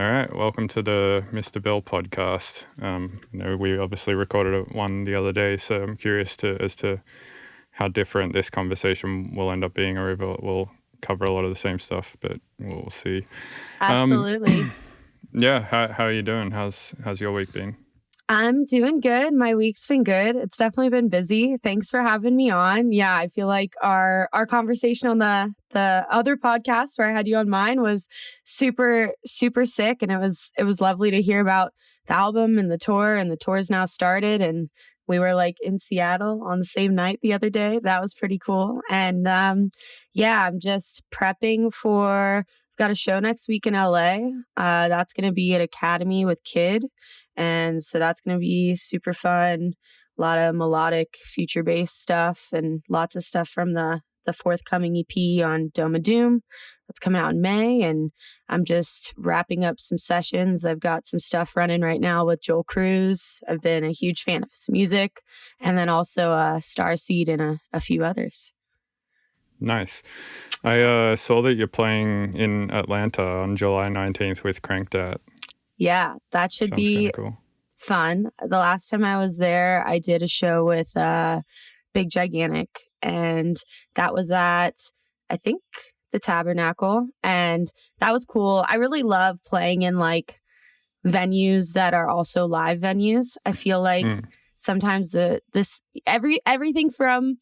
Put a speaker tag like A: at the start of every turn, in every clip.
A: All right, welcome to the Mr. Bill podcast. We obviously recorded one the other day, so I'm curious as to how different this conversation will end up being, or if it will cover a lot of the same stuff, but we'll see.
B: Absolutely.
A: Yeah, how are you doing? How's your week been?
B: I'm doing good. My week's been good. It's definitely been busy. Thanks for having me on. Yeah, I feel like our conversation on the other podcast where I had you on mine was super, super sick. And it was lovely to hear about the album and the tour's now started. And we were like in Seattle on the same night the other day. That was pretty cool. And yeah, I'm just prepping for, got a show next week in LA. That's going to be at Academy with Kid. And so that's going to be super fun. A lot of melodic future-based stuff and lots of stuff from the forthcoming EP on Dome of Doom. That's coming out in May. And I'm just wrapping up some sessions. I've got some stuff running right now with Joel Cruz. I've been a huge fan of his music. And then also Starseed and a few others.
A: Nice. I saw that you're playing in Atlanta on July 19th with Cranked At.
B: Yeah, that should
A: Sounds
B: be
A: cool.
B: Fun. The last time I was there, I did a show with Big Gigantic, and that was at, I think, the Tabernacle, and that was cool. I really love playing in like venues that are also live venues. I feel like sometimes everything from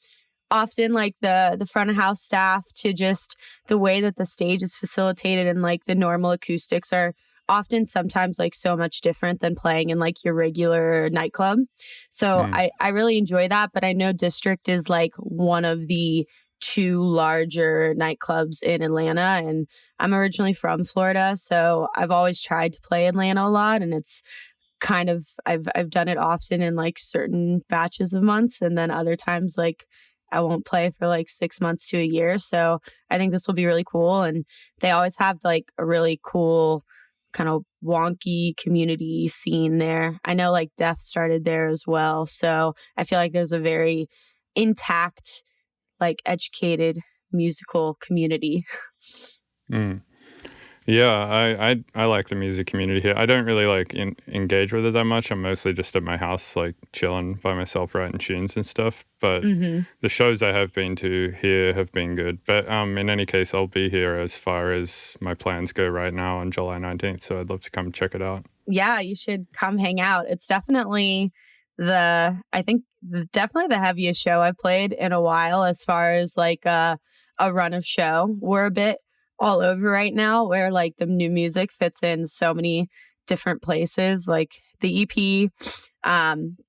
B: often like the front of house staff to just the way that the stage is facilitated and like the normal acoustics are often sometimes like so much different than playing in like your regular nightclub. So I really enjoy that. But I know District is like one of the two larger nightclubs in Atlanta. And I'm originally from Florida. So I've always tried to play Atlanta a lot. And it's kind of, I've done it often in like certain batches of months. And then other times like I won't play for like 6 months to a year. So I think this will be really cool. And they always have like a really cool kind of wonky community scene there. I know like Def started there as well. So I feel like there's a very intact, like educated musical community.
A: Yeah, I like the music community here. I don't really like engage with it that much. I'm mostly just at my house, like chilling by myself, writing tunes and stuff. But the shows I have been to here have been good. But in any case, I'll be here as far as my plans go right now on July 19th. So I'd love to come check it out.
B: Yeah, you should come hang out. It's definitely definitely the heaviest show I've played in a while as far as like a run of show. We're a bit all over right now where like the new music fits in so many different places. Like the EP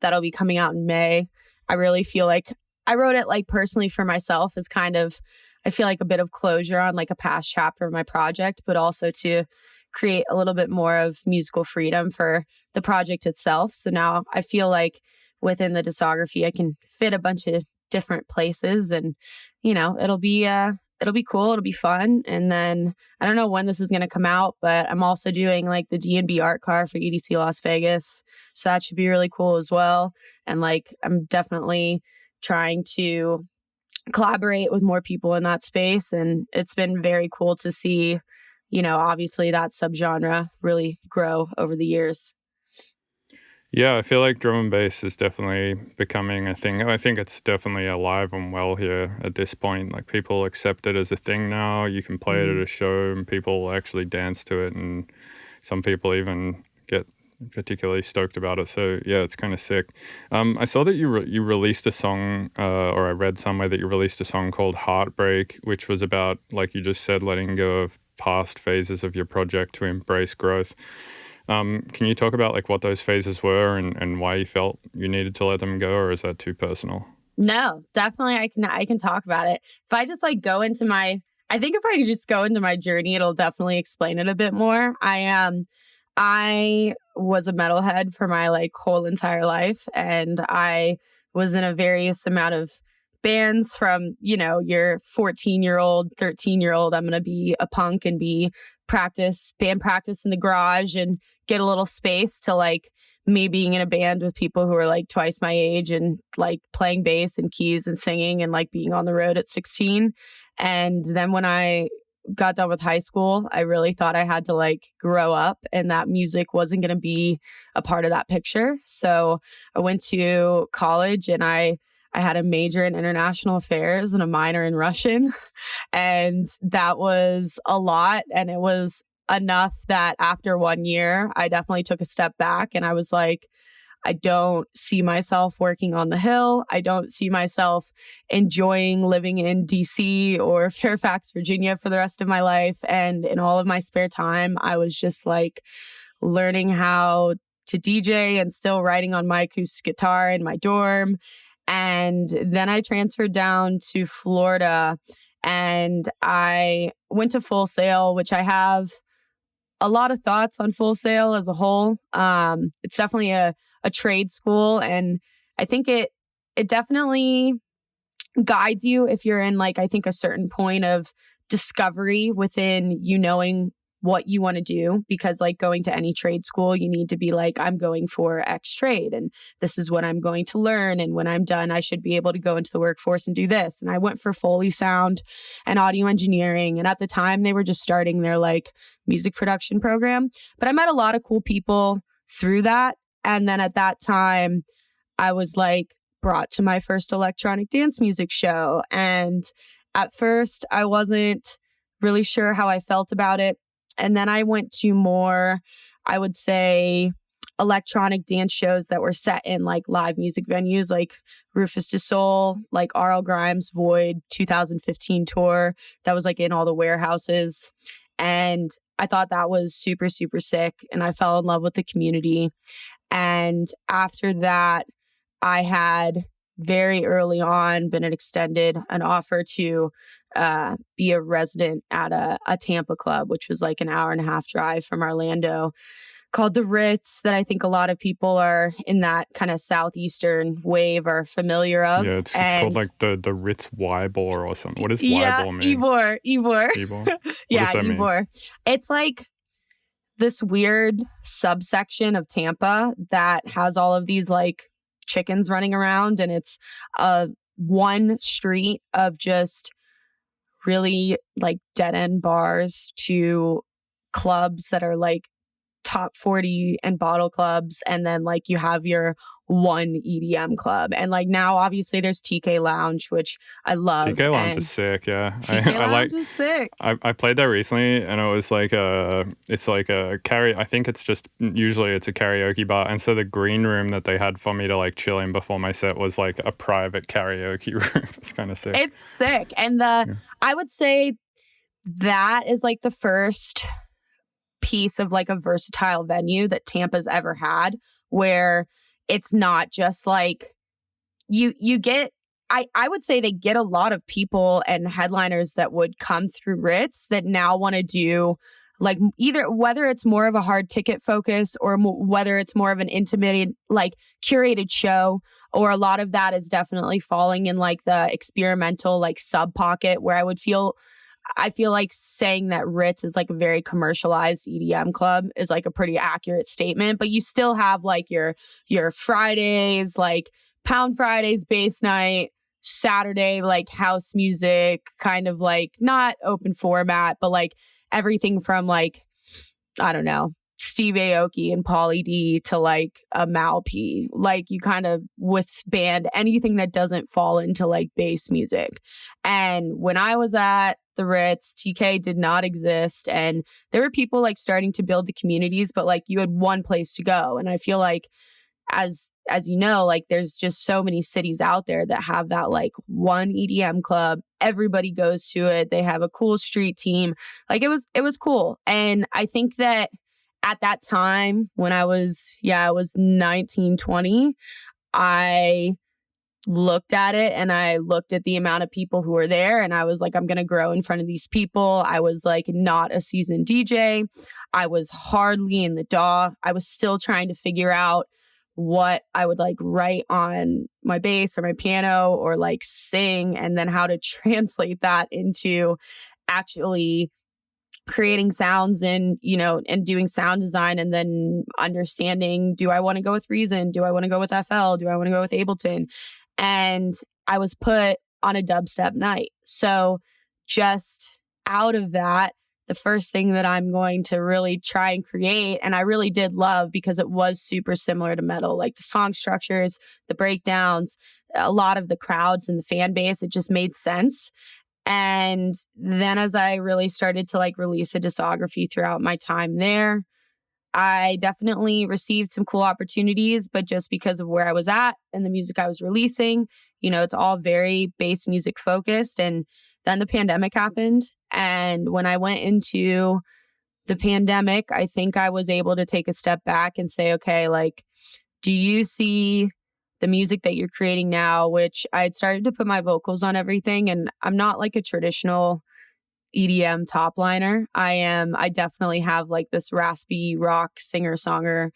B: that'll be coming out in May. I really feel like I wrote it like personally for myself as kind of, I feel like a bit of closure on like a past chapter of my project, but also to create a little bit more of musical freedom for the project itself. So now I feel like within the discography, I can fit a bunch of different places and, you know, it'll be cool. It'll be fun. And then I don't know when this is going to come out, but I'm also doing like the D&B art car for EDC Las Vegas. So that should be really cool as well. And like, I'm definitely trying to collaborate with more people in that space. And it's been very cool to see, you know, obviously that subgenre really grow over the years.
A: Yeah, I feel like drum and bass is definitely becoming a thing. I think it's definitely alive and well here at this point. Like people accept it as a thing now. You can play it at a show and people actually dance to it. And some people even get particularly stoked about it. So yeah, it's kind of sick. I saw that you released a song, or I read somewhere that you released a song called Heartbreak, which was about, like you just said, letting go of past phases of your project to embrace growth. Can you talk about like what those phases were and why you felt you needed to let them go, or is that too personal?
B: No, definitely I can talk about it. If I just like go into my journey, it'll definitely explain it a bit more. I was a metalhead for my like whole entire life, and I was in a various amount of bands from, you know, your 14-year-old, 13-year-old, I'm going to be a punk and be band practice in the garage and get a little space, to like me being in a band with people who are like twice my age and like playing bass and keys and singing and like being on the road at 16. And then when I got done with high school, I really thought I had to like grow up and that music wasn't going to be a part of that picture. So I went to college and I had a major in international affairs and a minor in Russian. And that was a lot. And it was enough that after 1 year, I definitely took a step back and I was like, I don't see myself working on the Hill. I don't see myself enjoying living in DC or Fairfax, Virginia for the rest of my life. And in all of my spare time, I was just like learning how to DJ and still writing on my acoustic guitar in my dorm. And then I transferred down to Florida and I went to Full Sail, which I have a lot of thoughts on Full Sail as a whole. It's definitely a trade school. And I think it definitely guides you if you're in like, I think a certain point of discovery within you knowing what you want to do, because like going to any trade school, you need to be like, I'm going for X trade and this is what I'm going to learn. And when I'm done, I should be able to go into the workforce and do this. And I went for Foley sound and audio engineering. And at the time they were just starting their like music production program, but I met a lot of cool people through that. And then at that time I was like brought to my first electronic dance music show. And at first I wasn't really sure how I felt about it. And then I went to more, I would say, electronic dance shows that were set in like live music venues like Rufus Du Sol, like R.L. Grimes' Void 2015 tour that was like in all the warehouses. And I thought that was super, super sick. And I fell in love with the community. And after that, I had very early on been extended an offer to be a resident at a Tampa club, which was like an 1.5-hour drive from Orlando, called the Ritz, that I think a lot of people are in that kind of southeastern wave are familiar of.
A: Yeah, it's called like the Ritz Ybor or something. What does Ybor mean?
B: Ybor. Yeah,
A: Ybor.
B: It's like this weird subsection of Tampa that has all of these like chickens running around, and it's one street of just really like dead end bars to clubs that are like top 40 and bottle clubs. And then like you have your one EDM club. And like now obviously there's TK Lounge, which I love.
A: TK Lounge is sick, yeah.
B: TK Lounge is sick.
A: I played there recently and it was like it's like a I think it's just, usually it's a karaoke bar. And so the green room that they had for me to like chill in before my set was like a private karaoke room. It's kind of sick.
B: It's sick. And I would say that is like the first piece of like a versatile venue that Tampa's ever had, where it's not just like you get, I would say they get a lot of people and headliners that would come through Ritz that now want to do like either whether it's more of a hard ticket focus or whether it's more of an intimate, like curated show, or a lot of that is definitely falling in like the experimental, like sub pocket where I feel like saying that Ritz is like a very commercialized EDM club is like a pretty accurate statement, but you still have like your Fridays, like Pound Fridays, bass night, Saturday, like house music, kind of like not open format, but like everything from like, I don't know, Steve Aoki and Pauly D to like a Mal P. Like you kind of withband anything that doesn't fall into like bass music. And when I was at the Ritz, TK did not exist. And there were people like starting to build the communities, but like you had one place to go. And I feel like as you know, like there's just so many cities out there that have that like one EDM club. Everybody goes to it. They have a cool street team. Like it was cool. And I think that at that time when I was 19, 20, I looked at it and I looked at the amount of people who were there and I was like, I'm going to grow in front of these people. I was like not a seasoned DJ. I was hardly in the DAW. I was still trying to figure out what I would like write on my bass or my piano or like sing, and then how to translate that into actually creating sounds and, you know, and doing sound design, and then understanding, do I want to go with Reason? Do I want to go with FL? Do I want to go with Ableton? And I was put on a dubstep night. So just out of that, the first thing that I'm going to really try and create, and I really did love because it was super similar to metal, like the song structures, the breakdowns, a lot of the crowds and the fan base, it just made sense. And then as I really started to like release a discography throughout my time there, I definitely received some cool opportunities, but just because of where I was at and the music I was releasing, it's all very bass music focused. And then the pandemic happened. And when I went into the pandemic, I think I was able to take a step back and say, okay, like, do you see the music that you're creating now, which I had started to put my vocals on everything. And I'm not like a traditional EDM top liner. I definitely have like this raspy rock singer-songer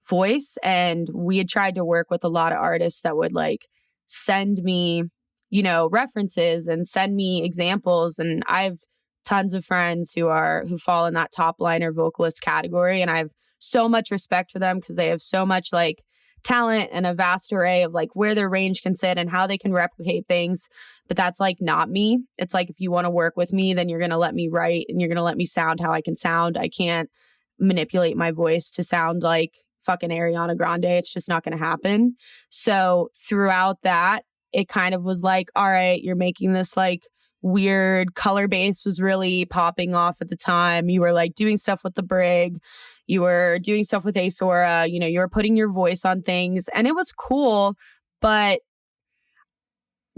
B: voice. And we had tried to work with a lot of artists that would like send me, references and send me examples. And I have tons of friends who fall in that top liner vocalist category. And I have so much respect for them because they have so much like talent and a vast array of like where their range can sit and how they can replicate things. But that's like not me. It's like, if you want to work with me, then you're going to let me write and you're going to let me sound how I can sound. I can't manipulate my voice to sound like fucking Ariana Grande. It's just not going to happen. So throughout that, it kind of was like, all right, you're making this like weird color bass was really popping off at the time. You were like doing stuff with the Brig. You were doing stuff with Asora. You were putting your voice on things and it was cool. But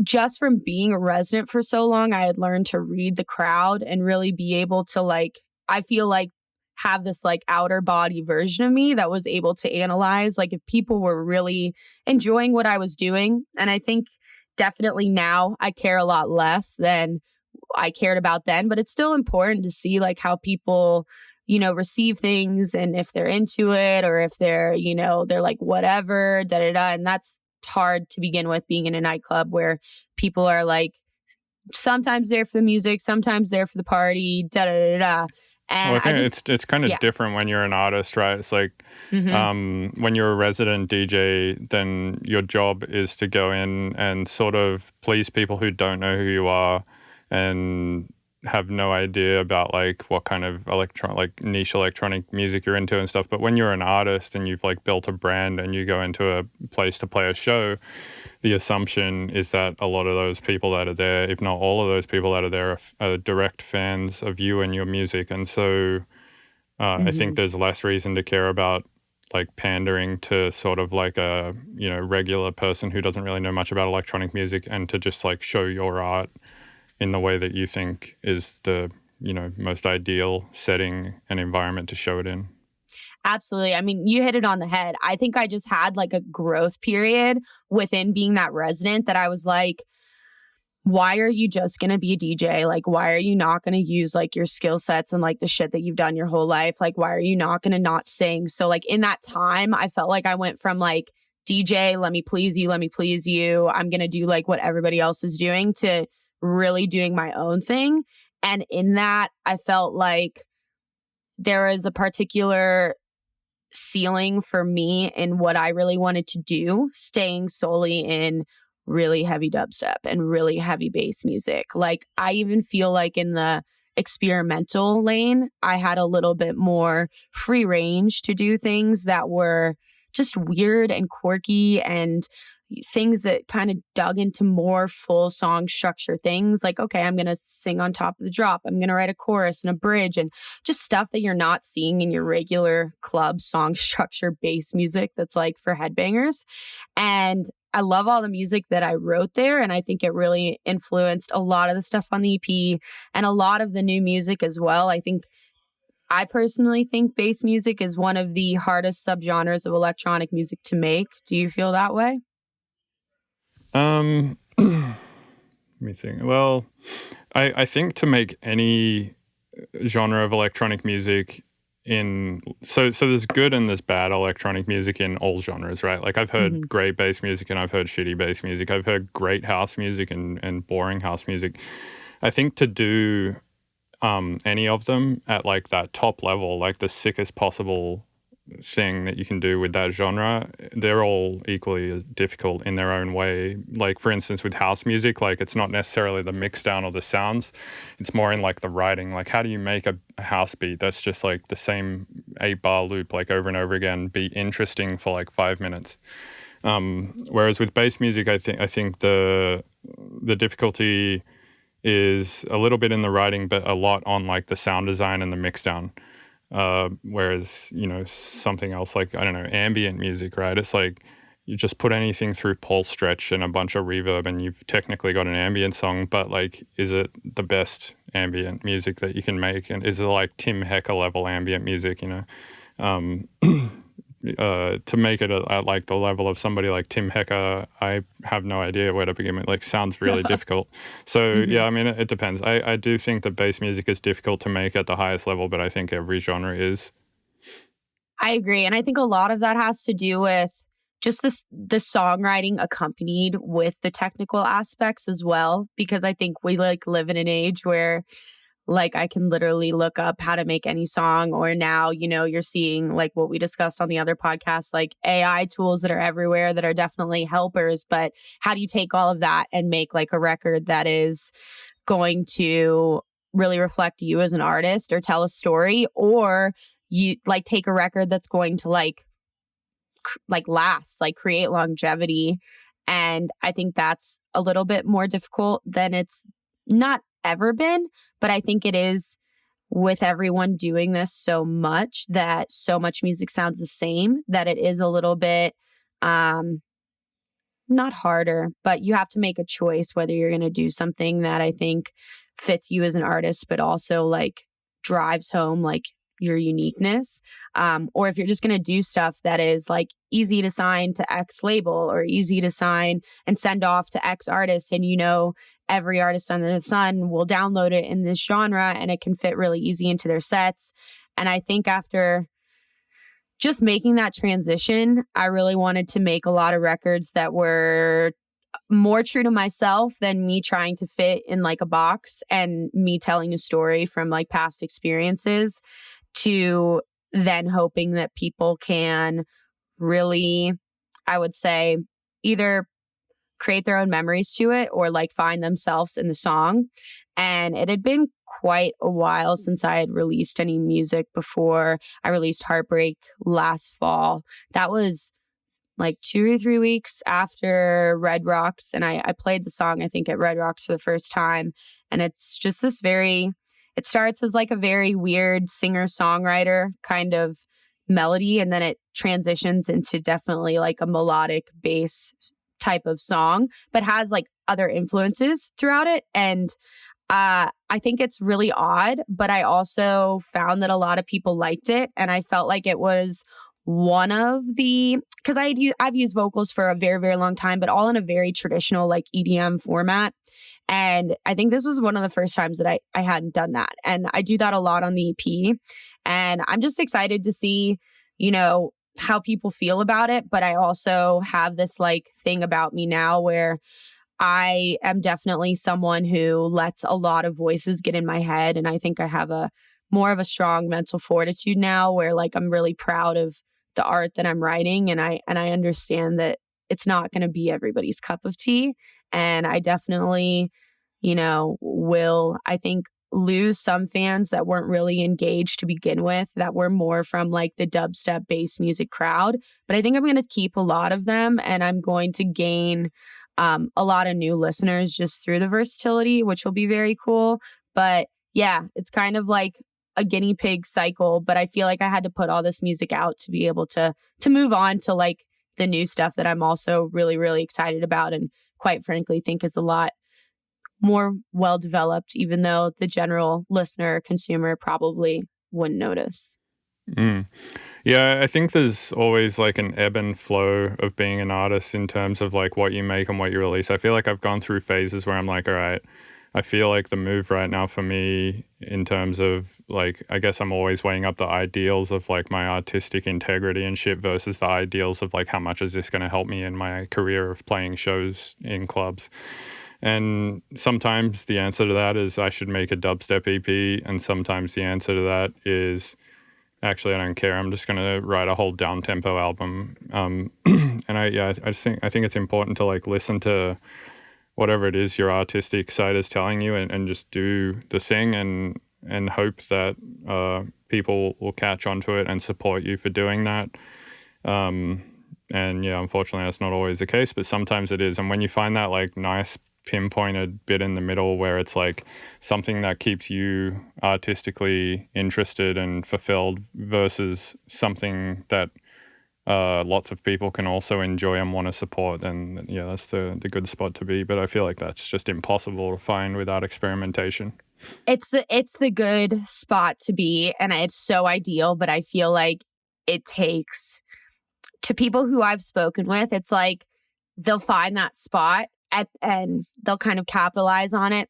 B: just from being a resident for so long, I had learned to read the crowd and really be able to like, I feel like have this like outer body version of me that was able to analyze like if people were really enjoying what I was doing. And I think definitely now I care a lot less than I cared about then, but it's still important to see like how people, receive things and if they're into it or if they're, they're like whatever, da da da. And that's hard to begin with being in a nightclub where people are like sometimes there for the music, sometimes there for the party, da da da da. And
A: I think it's kind of different when you're an artist, right? It's like when you're a resident DJ, then your job is to go in and sort of please people who don't know who you are and have no idea about like what kind of niche electronic music you're into and stuff. But when you're an artist and you've like built a brand and you go into a place to play a show, the assumption is that a lot of those people that are there, if not all of those people that are there, are direct fans of you and your music. And so I think there's less reason to care about like pandering to sort of like a regular person who doesn't really know much about electronic music, and to just like show your art in the way that you think is the most ideal setting and environment to show it in.
B: Absolutely. I mean, you hit it on the head. I think I just had like a growth period within being that resident that I was like, why are you just going to be a DJ? Like, why are you not going to use like your skill sets and like the shit that you've done your whole life? Like, why are you not going to not sing? So like in that time, I felt like I went from like DJ, let me please you, I'm going to do like what everybody else is doing, to really doing my own thing. And in that, I felt like there is a particular ceiling for me in what I really wanted to do, staying solely in really heavy dubstep and really heavy bass music. Like, I even feel like in the experimental lane, I had a little bit more free range to do things that were just weird and quirky and things that kind of dug into more full song structure things. Like, okay, I'm going to sing on top of the drop. I'm going to write a chorus and a bridge and just stuff that you're not seeing in your regular club song structure bass music that's like for headbangers. And I love all the music that I wrote there. And I think it really influenced a lot of the stuff on the EP and a lot of the new music as well. I personally think bass music is one of the hardest subgenres of electronic music to make. Do you feel that way?
A: Let me think. Well, I think to make any genre of electronic music so there's good and there's bad electronic music in all genres, right? Like, I've heard great bass music and I've heard shitty bass music. I've heard great house music and boring house music. I think to do any of them at like that top level, like the sickest possible thing that you can do with that genre, they're all equally as difficult in their own way. Like, for instance, with house music, like, it's not necessarily the mix down or the sounds, it's more in like the writing. Like, how do you make a house beat that's just like the same 8-bar loop like over and over again be interesting for like 5 minutes? Whereas with bass music, I think the difficulty is a little bit in the writing, but a lot on like the sound design and the mix down. Whereas, something else like, I don't know, ambient music, right? It's like you just put anything through pulse stretch and a bunch of reverb and you've technically got an ambient song, but like, is it the best ambient music that you can make? And is it like Tim Hecker level ambient music, Um, to make it at like the level of somebody like Tim Hecker, I have no idea where to begin with. Like, sounds really difficult. So yeah, I mean, it depends. I do think that bass music is difficult to make at the highest level, but I think every genre is.
B: I agree. And I think a lot of that has to do with just the songwriting accompanied with the technical aspects as well, because I think we like live in an age where like I can literally look up how to make any song, or now, you're seeing like what we discussed on the other podcast, like AI tools that are everywhere that are definitely helpers. But how do you take all of that and make like a record that is going to really reflect you as an artist or tell a story, or you like take a record that's going to like last, like create longevity? And I think that's a little bit more difficult than it's not ever been, but I think it is with everyone doing this so much that so much music sounds the same, that it is a little bit not harder, but you have to make a choice whether you're going to do something that I think fits you as an artist, but also like drives home like your uniqueness, or if you're just going to do stuff that is like easy to sign to X label or easy to sign and send off to X artist, and every artist under the sun will download it in this genre and it can fit really easy into their sets. And I think after just making that transition, I really wanted to make a lot of records that were more true to myself than me trying to fit in like a box and me telling a story from like past experiences, to then hoping that people can really, I would say, either create their own memories to it or like find themselves in the song. And it had been quite a while since I had released any music before I released Heartbreak last fall. That was like 2 or 3 weeks after Red Rocks. And I played the song, I think, at Red Rocks for the first time. And it's just it starts as like a very weird singer-songwriter kind of melody, and then it transitions into definitely like a melodic bass type of song, but has like other influences throughout it. And I think it's really odd, but I also found that a lot of people liked it. And I felt like it was one of the, because I've used vocals for a very, very long time, but all in a very traditional like EDM format. And I think this was one of the first times that I hadn't done that. And I do that a lot on the EP. And I'm just excited to see, how people feel about it. But I also have this like thing about me now where I am definitely someone who lets a lot of voices get in my head. And I think I have more of a strong mental fortitude now where like I'm really proud of the art that I'm writing. And I understand that it's not going to be everybody's cup of tea. And I definitely, will, I think, lose some fans that weren't really engaged to begin with, that were more from like the dubstep bass music crowd. But I think I'm going to keep a lot of them, and I'm going to gain a lot of new listeners just through the versatility, which will be very cool. But yeah, it's kind of like a guinea pig cycle, but I feel like I had to put all this music out to be able to move on to like the new stuff that I'm also really, really excited about, and quite frankly think is a lot more well developed, even though the general listener consumer probably wouldn't notice.
A: Yeah, I think there's always like an ebb and flow of being an artist in terms of like what you make and what you release. I feel like I've gone through phases where I'm like, all right, I feel like the move right now for me in terms of like, I guess I'm always weighing up the ideals of like my artistic integrity and shit versus the ideals of like, how much is this going to help me in my career of playing shows in clubs? And sometimes the answer to that is I should make a dubstep EP. And sometimes the answer to that is actually I don't care. I'm just going to write a whole down tempo album. And I think it's important to like listen to whatever it is your artistic side is telling you, and just do the thing, and hope that people will catch onto it and support you for doing that. And yeah, unfortunately that's not always the case, but sometimes it is. And when you find that like nice pinpointed bit in the middle where it's like something that keeps you artistically interested and fulfilled versus something that lots of people can also enjoy and want to support, then yeah, that's the good spot to be. But I feel like that's just impossible to find without experimentation.
B: It's the good spot to be, and it's so ideal, but I feel like it takes, to people who I've spoken with, it's like they'll find that spot and they'll kind of capitalize on it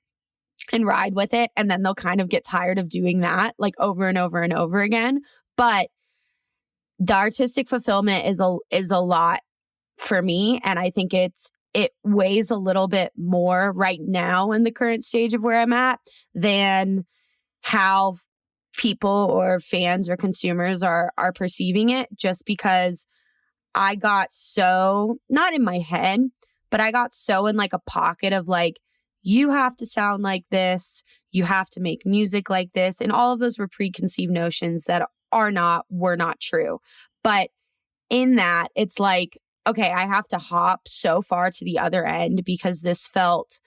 B: and ride with it, and then they'll kind of get tired of doing that like over and over and over again. But the artistic fulfillment is a lot for me, and I think it weighs a little bit more right now in the current stage of where I'm at than how people or fans or consumers are perceiving it, just because I got so, not in my head, but I got so in like a pocket of like, you have to sound like this, you have to make music like this, and all of those were preconceived notions that were not true. But in that, it's like, okay, I have to hop so far to the other end because this felt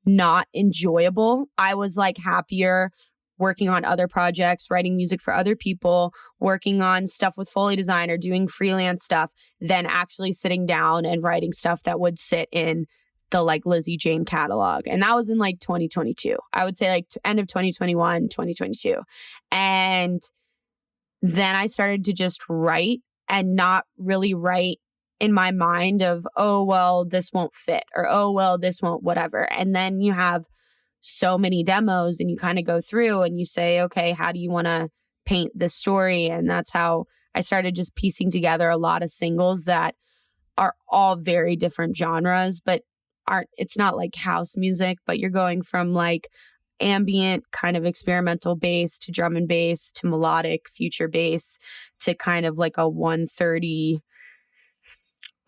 B: not enjoyable. I was like happier working on other projects, writing music for other people, working on stuff with Foley design or doing freelance stuff than actually sitting down and writing stuff that would sit in the like Lizzy Jane catalog. And that was in like 2022. I would say like end of 2021, 2022. And then I started to just write and not really write in my mind of, oh, well, this won't fit, or, oh, well, this won't whatever. And then you have so many demos and you kind of go through and you say, okay, how do you want to paint this story? And that's how I started just piecing together a lot of singles that are all very different genres, but it's not like house music, but you're going from like ambient kind of experimental bass to drum and bass to melodic future bass to kind of like a 130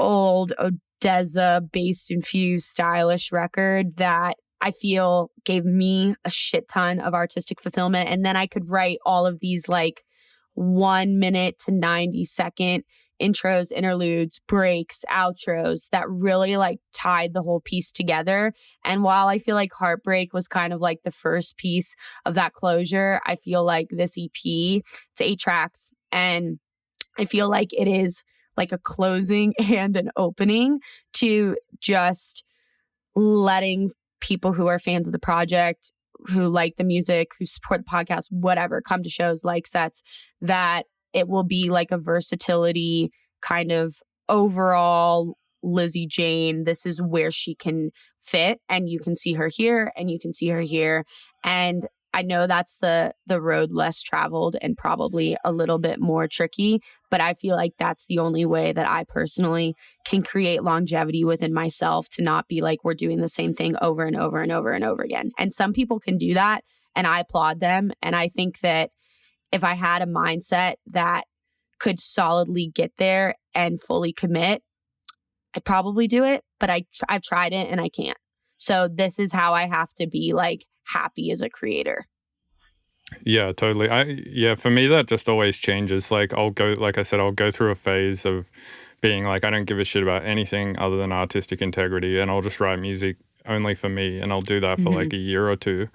B: old Odessa bass infused stylish record that I feel gave me a shit ton of artistic fulfillment. And then I could write all of these like 1 minute to 90 second intros, interludes, breaks, outros that really like tied the whole piece together. And while I feel like Heartbreak was kind of like the first piece of that closure, I feel like this EP, it's 8 tracks, and I feel like it is like a closing and an opening to just letting people who are fans of the project, who like the music, who support the podcast, whatever, come to shows, like sets, that it will be like a versatility kind of overall Lizzy Jane. This is where she can fit, and you can see her here and you can see her here. And I know that's the road less traveled and probably a little bit more tricky, but I feel like that's the only way that I personally can create longevity within myself, to not be like we're doing the same thing over and over and over and over again. And some people can do that, and I applaud them. And I think that if I had a mindset that could solidly get there and fully commit, I'd probably do it, but I've tried it and I can't. So this is how I have to be like happy as a creator.
A: Yeah, totally. For me, that just always changes. Like I'll go through a phase of being like, I don't give a shit about anything other than artistic integrity, and I'll just write music only for me, and I'll do that for like a year or two.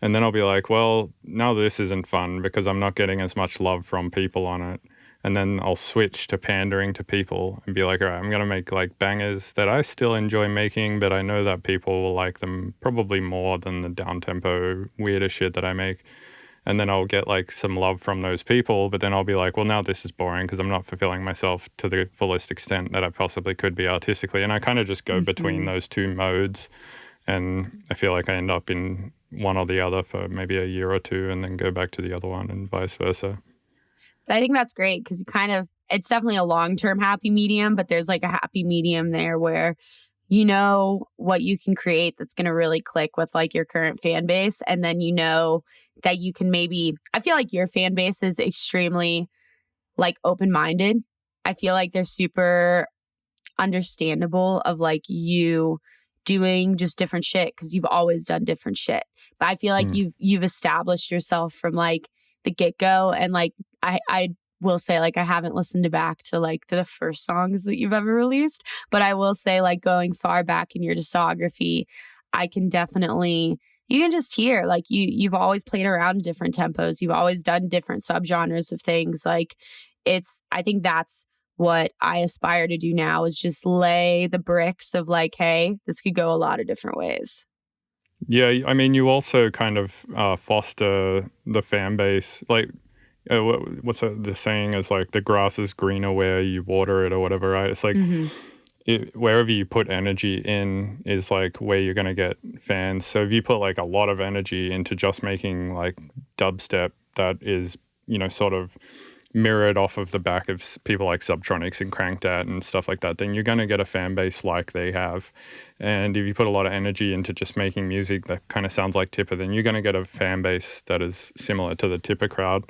A: And then I'll be like, well, now this isn't fun because I'm not getting as much love from people on it. And then I'll switch to pandering to people and be like, all right, I'm going to make like bangers that I still enjoy making, but I know that people will like them probably more than the down-tempo, weirder shit that I make. And then I'll get like some love from those people, but then I'll be like, well, now this is boring because I'm not fulfilling myself to the fullest extent that I possibly could be artistically. And I kind of just go between those two modes. And I feel like I end up in one or the other for maybe a year or two and then go back to the other one and vice versa.
B: I think that's great because it's definitely a long-term happy medium, but there's like a happy medium there where you know what you can create that's going to really click with like your current fan base. And then you know that you can maybe, I feel like your fan base is extremely like open-minded. I feel like they're super understandable of like you doing just different shit because you've always done different shit. But I feel like you've established yourself from like the get-go, and like I will say, like, I haven't listened back to like the first songs that you've ever released, but I will say, like, going far back in your discography, I can definitely, you can just hear like you've always played around in different tempos, you've always done different subgenres of things. Like, I think that's what I aspire to do now, is just lay the bricks of like, hey, this could go a lot of different ways.
A: Yeah, I mean, you also kind of foster the fan base. Like, what's the saying is like, the grass is greener where you water it or whatever, right? It's like wherever you put energy in is like where you're going to get fans. So if you put like a lot of energy into just making like dubstep that is, you know, sort of mirrored off of the back of people like Subtronics and Crankdat and stuff like that, then you're going to get a fan base like they have. And if you put a lot of energy into just making music that kind of sounds like Tipper, then you're going to get a fan base that is similar to the Tipper crowd.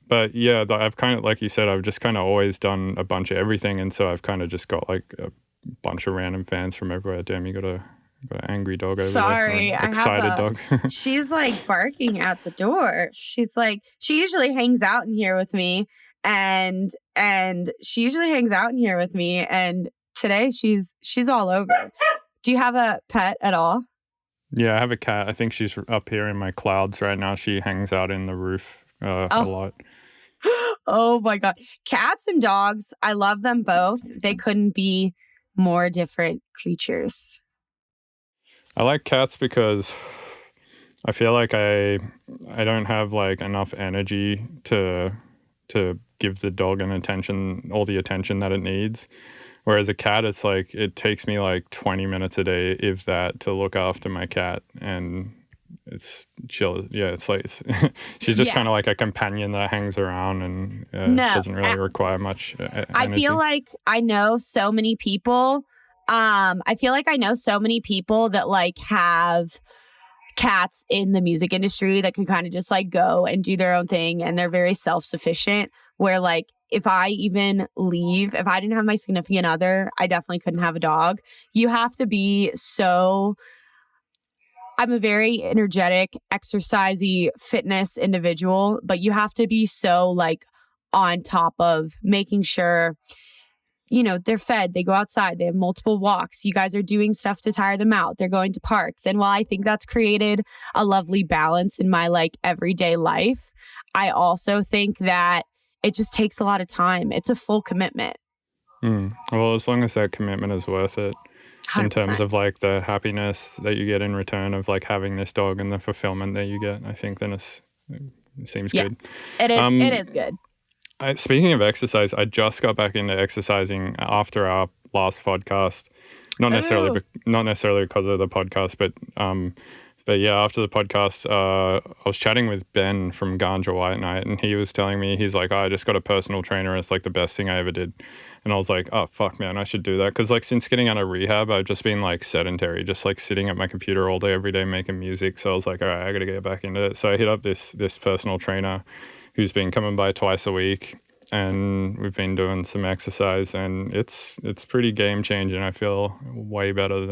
A: But yeah, I've kind of, like you said, I've just kind of always done a bunch of everything, and so I've kind of just got like a bunch of random fans from everywhere. Damn, you got an angry dog over
B: Sorry,
A: there. Excited
B: dog. She's like barking at the door. She's like, she usually hangs out in here with me, and today she's all over. Do you have a pet at all?
A: Yeah, I have a cat. I think she's up here in my clouds right now. She hangs out in the roof a lot.
B: Oh my God. Cats and dogs, I love them both. They couldn't be more different creatures.
A: I like cats because I feel like I don't have like enough energy to give the dog all the attention that it needs. Whereas a cat, it's like, it takes me like 20 minutes a day, if that, to look after my cat, and it's chill. Yeah, it's like she's just kind of like a companion that hangs around and doesn't really require much energy.
B: I feel like I know so many people. I feel like I know so many people that like have cats in the music industry that can kind of just like go and do their own thing, and they're very self-sufficient, where like if I even leave, if I didn't have my significant other, I definitely couldn't have a dog. You have to be so, I'm a very energetic, exercisey, fitness individual, but you have to be so like on top of making sure, you know, they're fed, they go outside, they have multiple walks, you guys are doing stuff to tire them out, they're going to parks. And while I think that's created a lovely balance in my like everyday life, I also think that it just takes a lot of time. It's a full commitment.
A: Well, as long as that commitment is worth it, 100%. In terms of like the happiness that you get in return of like having this dog and the fulfillment that you get, I think then it seems good.
B: It is good.
A: Speaking of exercise, I just got back into exercising after our last podcast. Not necessarily because of the podcast, but yeah, after the podcast, I was chatting with Ben from Ganja White Night, and he was telling me, he's like, I just got a personal trainer, and it's like the best thing I ever did. And I was like, oh, fuck, man, I should do that. Because like since getting out of rehab, I've just been like sedentary, just like sitting at my computer all day, every day making music. So I was like, all right, I got to get back into it. So I hit up this personal trainer who's been coming by twice a week, and we've been doing some exercise, and it's pretty game changing. I feel way better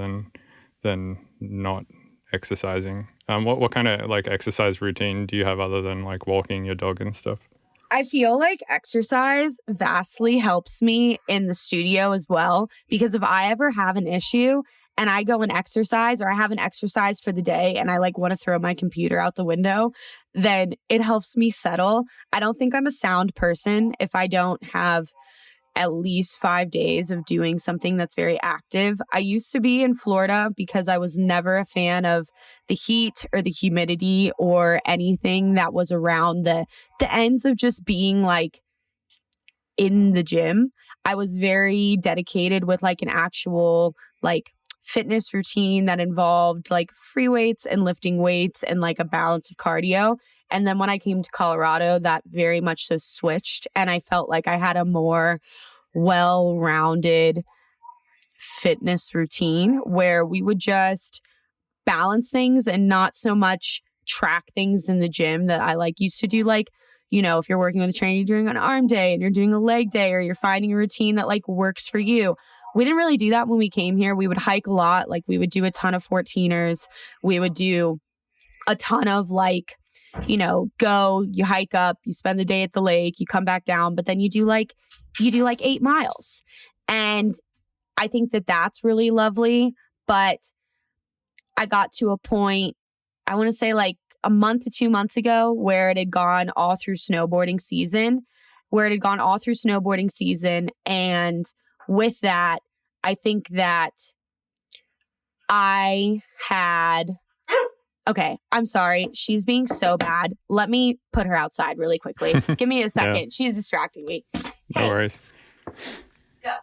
A: than not exercising. What kind of like exercise routine do you have other than like walking your dog and stuff?
B: I feel like exercise vastly helps me in the studio as well, because if I ever have an issue and I go and exercise, or I haven't exercised for the day and I like want to throw my computer out the window, then it helps me settle. I don't think I'm a sound person if I don't have at least 5 days of doing something that's very active. I used to be in Florida because I was never a fan of the heat or the humidity or anything that was around the ends of just being like in the gym. I was very dedicated with like an actual like fitness routine that involved like free weights and lifting weights and like a balance of cardio. And then when I came to Colorado, that very much so switched, and I felt like I had a more well-rounded fitness routine where we would just balance things and not so much track things in the gym that I like used to do, like, if you're working with a trainer, you're doing an arm day and you're doing a leg day, or you're finding a routine that like works for you. We didn't really do that when we came here. We would hike a lot. Like we would do a ton of 14ers. We would do a ton of like, you hike up, you spend the day at the lake, you come back down, but then you do like 8 miles. And I think that that's really lovely. But I got to a point, I want to say like a month to 2 months ago, where it had gone all through snowboarding season. And with that, I think that okay, I'm sorry. She's being so bad. Let me put her outside really quickly. Give me a second. Yeah. She's distracting me.
A: No worries.
B: Go.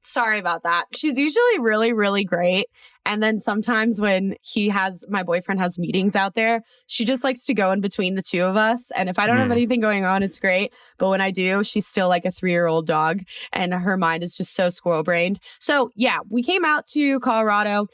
B: Sorry about that. She's usually really, really great. And then sometimes when my boyfriend has meetings out there, she just likes to go in between the two of us. And if I don't have anything going on, it's great. But when I do, she's still like a 3-year-old dog and her mind is just so squirrel brained. So yeah, we came out to Colorado,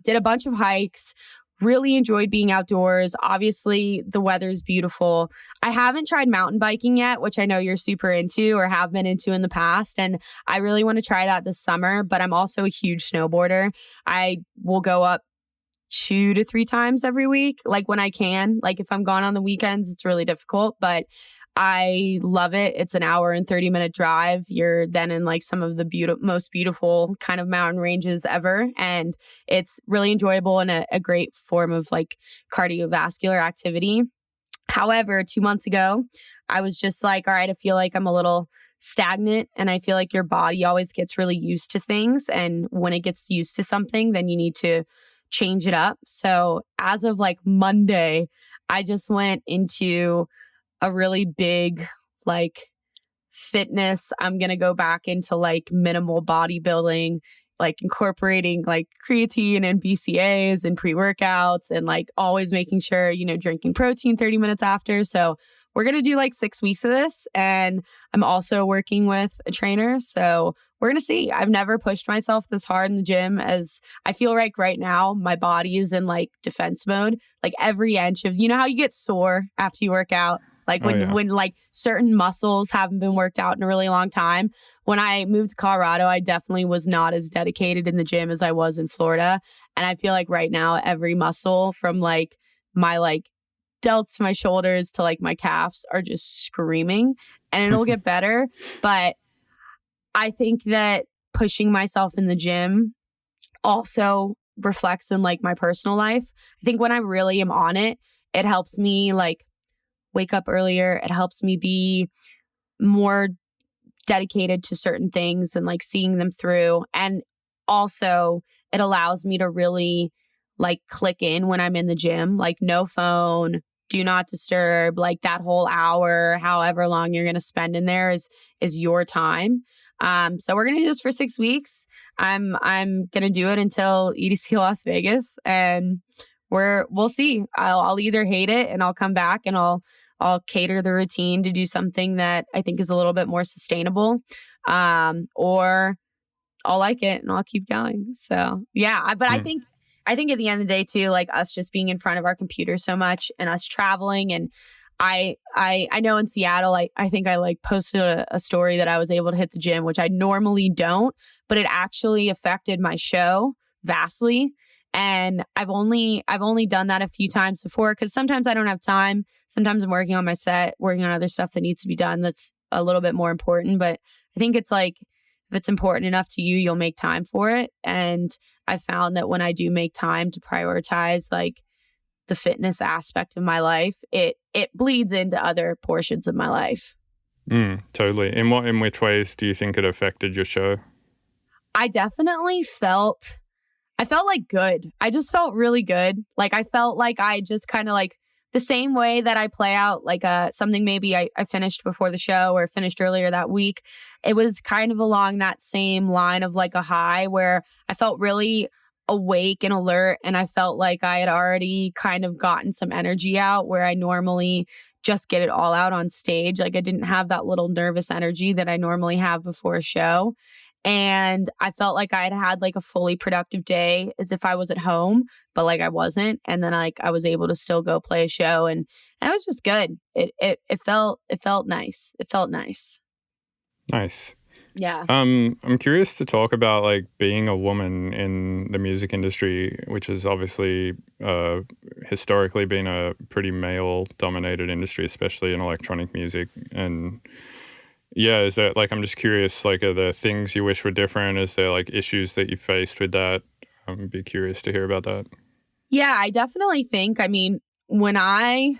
B: did a bunch of hikes. Really enjoyed being outdoors. Obviously, the weather's beautiful. I haven't tried mountain biking yet, which I know you're super into or have been into in the past. And I really want to try that this summer, but I'm also a huge snowboarder. I will go up 2 to 3 times every week, like when I can. Like if I'm gone on the weekends, it's really difficult, but I love it. It's an hour and 30-minute drive. You're then in like some of the most beautiful kind of mountain ranges ever. And it's really enjoyable and a great form of like cardiovascular activity. However, 2 months ago, I was just like, all right, I feel like I'm a little stagnant, and I feel like your body always gets really used to things. And when it gets used to something, then you need to change it up. So as of like Monday, I just went into a really big like fitness. I'm going to go back into like minimal bodybuilding, like incorporating like creatine and BCAAs and pre-workouts, and like always making sure, drinking protein 30 minutes after. So we're going to do like 6 weeks of this. And I'm also working with a trainer. So we're going to see. I've never pushed myself this hard in the gym, as I feel like right now my body is in like defense mode. Like every inch of, how you get sore after you work out. Like when like certain muscles haven't been worked out in a really long time. When I moved to Colorado, I definitely was not as dedicated in the gym as I was in Florida. And I feel like right now, every muscle from like my like delts to my shoulders to like my calves are just screaming, and it'll get better. But I think that pushing myself in the gym also reflects in like my personal life. I think when I really am on it, it helps me like wake up earlier. It helps me be more dedicated to certain things and like seeing them through. And also it allows me to really like click in when I'm in the gym, like no phone, do not disturb, like that whole hour, however long you're going to spend in there is your time. So we're going to do this for 6 weeks. I'm going to do it until EDC Las Vegas, and we'll see. I'll either hate it and I'll come back and I'll cater the routine to do something that I think is a little bit more sustainable, or I'll like it and I'll keep going. So yeah, but I think at the end of the day too, like us just being in front of our computer so much and us traveling, and I know in Seattle, I think I like posted a story that I was able to hit the gym, which I normally don't, but it actually affected my show vastly. And I've only done that a few times before, because sometimes I don't have time. Sometimes I'm working on my set, working on other stuff that needs to be done that's a little bit more important. But I think it's like, if it's important enough to you, you'll make time for it. And I found that when I do make time to prioritize like the fitness aspect of my life, it bleeds into other portions of my life.
A: Totally. In which ways do you think it affected your show?
B: I definitely felt like good. I just felt really good. Like I felt like I just kind of like the same way that I play out like something maybe I finished before the show or finished earlier that week. It was kind of along that same line of like a high where I felt really awake and alert, and I felt like I had already kind of gotten some energy out where I normally just get it all out on stage. Like I didn't have that little nervous energy that I normally have before a show. And I felt like I had had like a fully productive day as if I was at home, but like I wasn't. And then like I was able to still go play a show, and it was just good. It felt nice. It felt nice.
A: Nice.
B: Yeah.
A: I'm curious to talk about like being a woman in the music industry, which has obviously historically been a pretty male-dominated industry, especially in electronic music. And yeah, is that like, I'm just curious, like, are there things you wish were different? Is there like issues that you faced with that? Be curious to hear about that.
B: Yeah, I definitely think, I mean, when I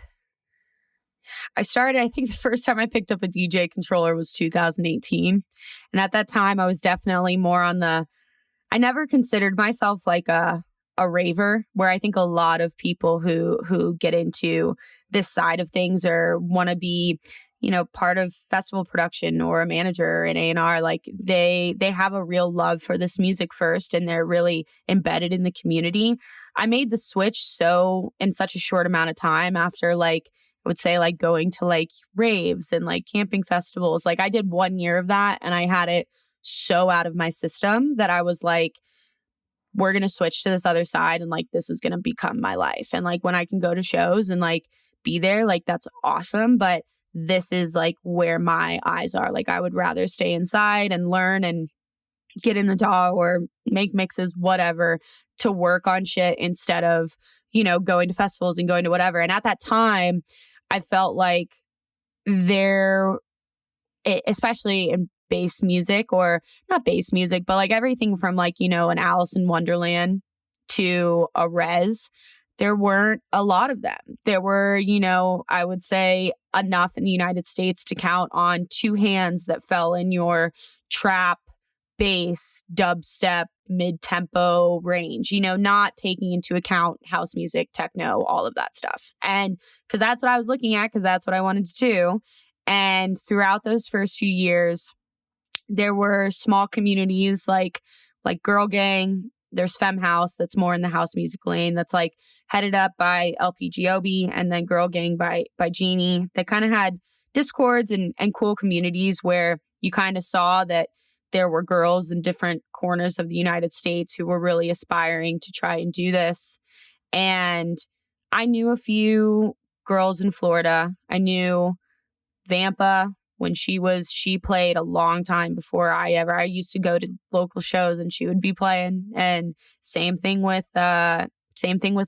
B: started, I think the first time I picked up a DJ controller was 2018. And at that time, I was definitely more on I never considered myself like a raver, where I think a lot of people who get into this side of things or want to be, part of festival production or a manager in A&R, like they have a real love for this music first, and they're really embedded in the community. I made the switch in such a short amount of time after like, I would say like going to like raves and like camping festivals. Like I did 1 year of that, and I had it so out of my system that I was like, we're going to switch to this other side, and like this is going to become my life. And like when I can go to shows and like be there, like that's awesome. But this is like where my eyes are. Like I would rather stay inside and learn and get in the DAW or make mixes, whatever, to work on shit instead of, going to festivals and going to whatever. And at that time, I felt like especially in bass music, or not bass music, but like everything from like, an Alice in Wonderland to a Rez, there weren't a lot of them. There were, I would say enough in the United States to count on 2 hands that fell in your trap, bass, dubstep, mid-tempo range, not taking into account house music, techno, all of that stuff. And because that's what I was looking at, because that's what I wanted to do. And throughout those first few years, there were small communities like Girl Gang. There's Femme House, that's more in the house music lane, that's like headed up by LPGOB, and then Girl Gang by Jeannie. They kind of had discords and cool communities where you kind of saw that there were girls in different corners of the United States who were really aspiring to try and do this. And I knew a few girls in Florida. I knew Vampa when she played a long time before I used to go to local shows and she would be playing. And same thing with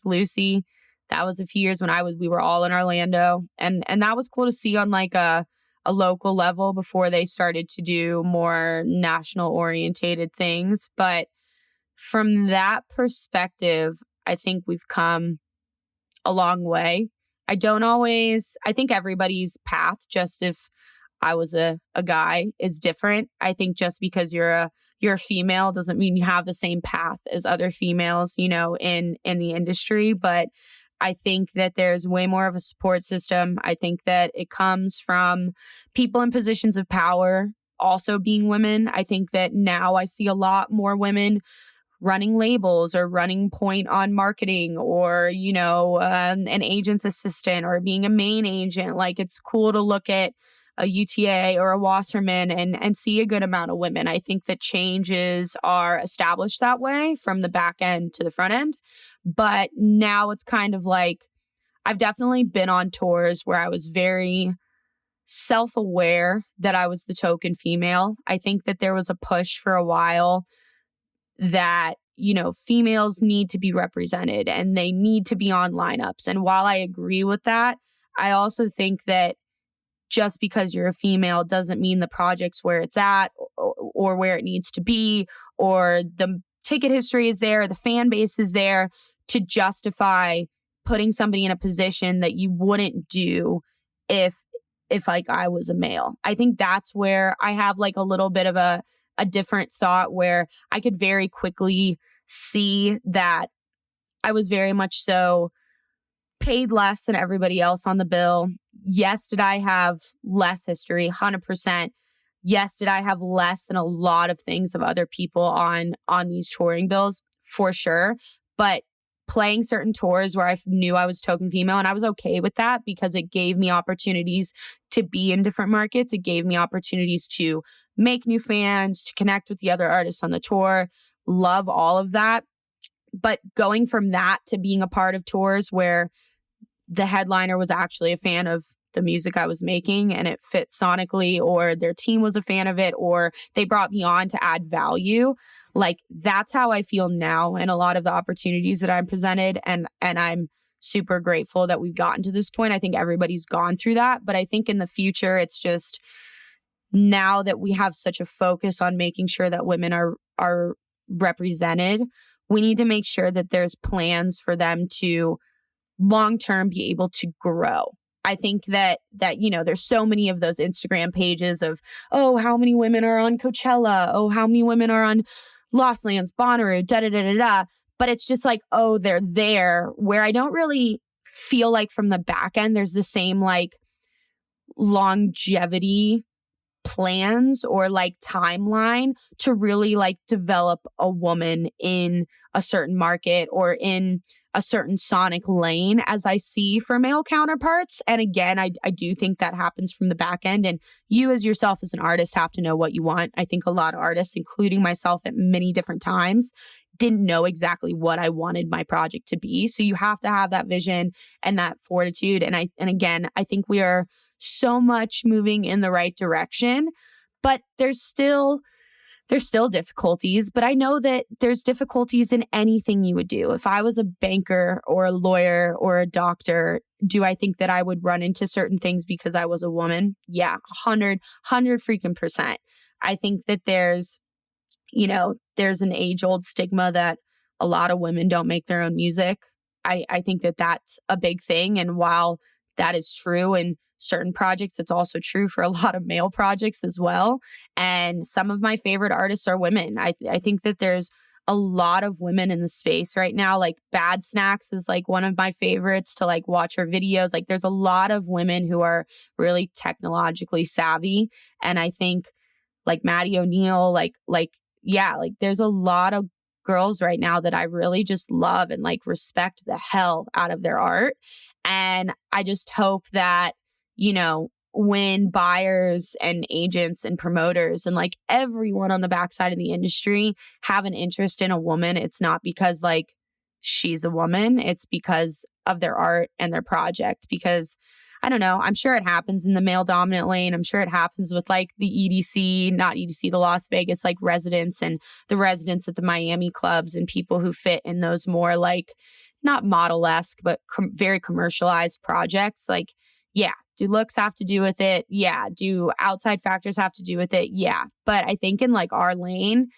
B: Lucy. That was a few years when we were all in Orlando, and that was cool to see on like a local level before they started to do more national orientated things. But from that perspective, I think we've come a long way. I think everybody's path, just if I was a guy, is different. I think just because you're a female doesn't mean you have the same path as other females, in the industry. But I think that there's way more of a support system. I think that it comes from people in positions of power also being women. I think that now I see a lot more women running labels or running point on marketing, or, an agent's assistant or being a main agent. Like it's cool to look at a UTA or a Wasserman and see a good amount of women. I think that changes are established that way from the back end to the front end. But now it's kind of like, I've definitely been on tours where I was very self-aware that I was the token female. I think that there was a push for a while that, females need to be represented and they need to be on lineups. And while I agree with that, I also think that just because you're a female doesn't mean the project's where it's at or where it needs to be, or the ticket history is there, the fan base is there to justify putting somebody in a position that you wouldn't do if like I was a male. I think that's where I have like a little bit of a different thought, where I could very quickly see that I was very much so paid less than everybody else on the bill. Yes, did I have less history? 100%. Yes, did I have less than a lot of things of other people on these touring bills? For sure. But playing certain tours where I knew I was token female, and I was okay with that because it gave me opportunities to be in different markets. It gave me opportunities to make new fans, to connect with the other artists on the tour. Love all of that. But going from that to being a part of tours where the headliner was actually a fan of the music I was making and it fit sonically, or their team was a fan of it, or they brought me on to add value, like that's how I feel now in a lot of the opportunities that I'm presented. And I'm super grateful that we've gotten to this point. I think everybody's gone through that, but I think in the future, it's just now that we have such a focus on making sure that women are represented, we need to make sure that there's plans for them to long-term be able to grow. I think that, there's so many of those Instagram pages of, oh, how many women are on Coachella? Oh, how many women are on Lost Lands, Bonnaroo, da-da-da-da-da. But it's just like, oh, they're there, where I don't really feel like from the back end, there's the same like longevity plans or like timeline to really like develop a woman in a certain market or in a certain sonic lane as I see for male counterparts. And again, I do think that happens from the back end. And you as yourself as an artist have to know what you want. I think a lot of artists, including myself at many different times, didn't know exactly what I wanted my project to be. So you have to have that vision and that fortitude. And again, I think we are so much moving in the right direction, but there's still difficulties. But I know that there's difficulties in anything you would do. If I was a banker or a lawyer or a doctor, do I think that I would run into certain things because I was a woman? Yeah, 100 freaking percent. I think that there's an age-old stigma that a lot of women don't make their own music. I think that that's a big thing. And while that is true in certain projects, it's also true for a lot of male projects as well. And some of my favorite artists are women. I think that there's a lot of women in the space right now. Like Bad Snacks is like one of my favorites to like watch her videos. Like there's a lot of women who are really technologically savvy. And I think like Maddie O'Neill, there's a lot of girls right now that I really just love and like respect the hell out of their art. And I just hope that, when buyers and agents and promoters and like everyone on the backside of the industry have an interest in a woman, it's not because like she's a woman, it's because of their art and their project. Because I don't know, I'm sure it happens in the male dominant lane. I'm sure it happens with like the the Las Vegas like residents and the residents at the Miami clubs and people who fit in those more like not model-esque, but very commercialized projects. Like, yeah, do looks have to do with it? Yeah. Do outside factors have to do with it? Yeah. But I think in like our lane,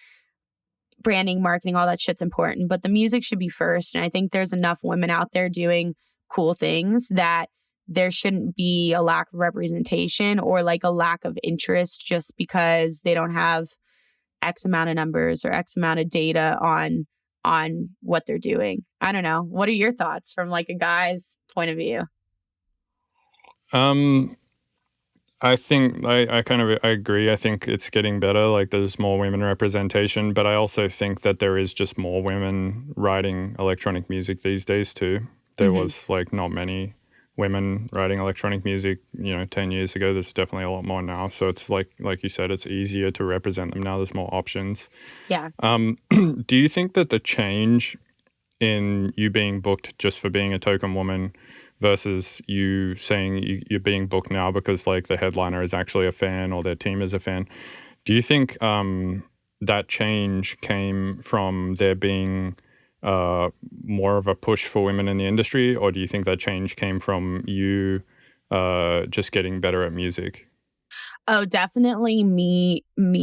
B: branding, marketing, all that shit's important, but the music should be first. And I think there's enough women out there doing cool things that there shouldn't be a lack of representation or like a lack of interest just because they don't have X amount of numbers or X amount of data on what they're doing. I don't know. What are your thoughts from like a guy's point of view?
A: I think I agree. I think it's getting better. Like there's more women representation, but I also think that there is just more women writing electronic music these days too. There was like not many women writing electronic music, 10 years ago. There's definitely a lot more now. So it's like you said, it's easier to represent them now. There's more options.
B: Yeah.
A: Do you think that the change in you being booked just for being a token woman versus you saying you're being booked now because like the headliner is actually a fan or their team is a fan, do you think that change came from there being more of a push for women in the industry, or do you think that change came from you just getting better at music?
B: Oh, definitely me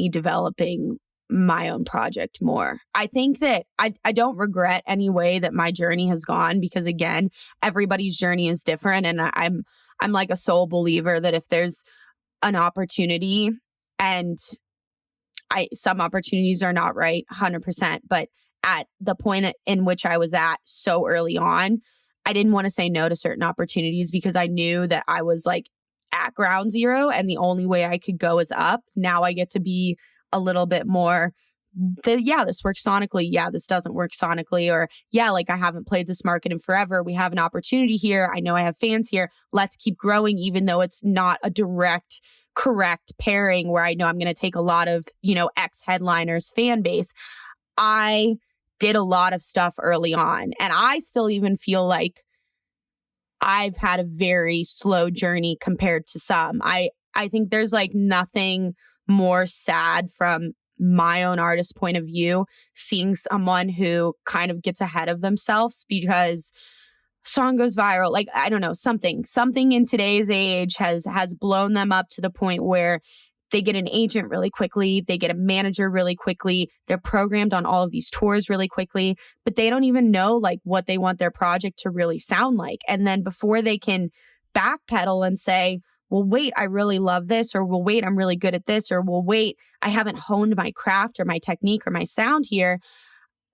B: developing my own project more. I think that I don't regret any way that my journey has gone, because again, everybody's journey is different. And I'm like a sole believer that if there's an opportunity, and some opportunities are not right 100%, but at the point in which I was at so early on, I didn't want to say no to certain opportunities because I knew that I was like at ground zero and the only way I could go is up. Now I get to be a little bit more, this works sonically. Yeah, this doesn't work sonically. Or like I haven't played this market in forever. We have an opportunity here. I know I have fans here. Let's keep growing, even though it's not a direct correct pairing where I know I'm going to take a lot of, ex headliners fan base. I did a lot of stuff early on, and I still even feel like I've had a very slow journey compared to some. I think there's like nothing more sad from my own artist point of view, seeing someone who kind of gets ahead of themselves because song goes viral. Like, I don't know, something in today's age has blown them up to the point where they get an agent really quickly. They get a manager really quickly. They're programmed on all of these tours really quickly, but they don't even know like what they want their project to really sound like. And then before they can backpedal and say, well, wait, I really love this, or well, wait, I'm really good at this, or well, wait, I haven't honed my craft or my technique or my sound here.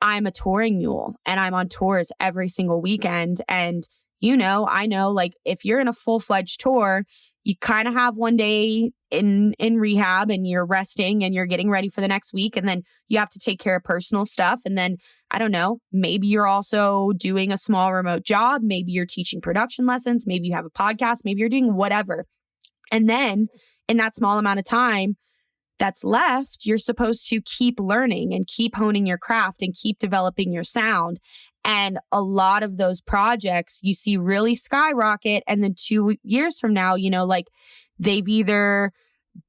B: I'm a touring mule and I'm on tours every single weekend. And, I know like if you're in a full-fledged tour, you kind of have one day in rehab and you're resting and you're getting ready for the next week. And then you have to take care of personal stuff. And then, I don't know, maybe you're also doing a small remote job. Maybe you're teaching production lessons. Maybe you have a podcast. Maybe you're doing whatever. And then in that small amount of time that's left, you're supposed to keep learning and keep honing your craft and keep developing your sound. And a lot of those projects you see really skyrocket. And then 2 years from now, like they've either